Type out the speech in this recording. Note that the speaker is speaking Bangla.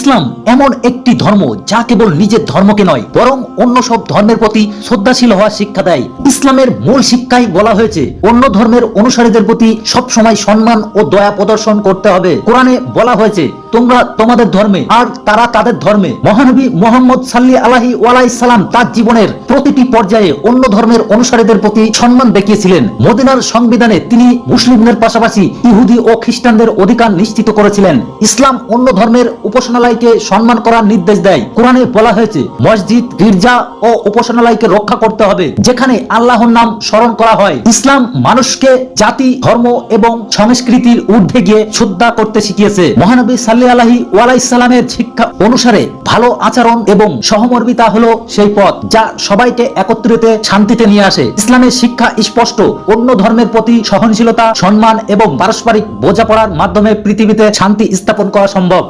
ইসলাম এমন একটি ধর্ম যা কেবল নিজের ধর্মকে নয় বরং অন্য সব ধর্মের প্রতি শ্রদ্ধাশীল হওয়ার শিক্ষা দেয়। ইসলামের মূল শিক্ষায় বলা হয়েছে অন্য ধর্মের অনুসারীদের প্রতি সব সময় সম্মান ও দয়া প্রদর্শন করতে হবে। কোরআনে বলা হয়েছে তোমরা তোমাদের ধর্মে আর তারা তাদের ধর্মে। মহানবী মুহাম্মদ সাল্লাল্লাহু আলাইহি সাল্লাম তার জীবনের প্রতিটি পর্যায়ে অন্য ধর্মের অনুসারীদের প্রতি সম্মান দেখিয়েছিলেন। মদিনার সংবিধানে তিনি মুসলিমদের পাশাপাশি ইহুদি ও খ্রিস্টানদের অধিকার নিশ্চিত করেছিলেন। ইসলাম অন্য ধর্মের উপাসনালয়কে সম্মান করার নির্দেশ দেয়। কোরআনে বলা হয়েছে মসজিদ, গির্জা ও উপাসনালয়কে রক্ষা করতে হবে যেখানে আল্লাহর নাম স্মরণ করা হয়। ইসলাম মানুষকে জাতি, ধর্ম এবং সংস্কৃতির ঊর্ধ্বে গিয়ে শ্রদ্ধা করতে শিখিয়েছে। মহানবী সাল্লাল্লাহু আলাইহি সাল্লামের শিক্ষা অনুসারে ভালো আচরণ এবং সহমর্মিতা হলো সেই পথ যা সবাইকে একত্রিত শান্তিতে নিয়ে আসে। ইসলামের শিক্ষা স্পষ্ট, অন্য ধর্মের প্রতি সহনশীলতা, সম্মান এবং পারস্পরিক বোঝাপড়ার মাধ্যমে পৃথিবীতে শান্তি স্থাপন করা সম্ভব।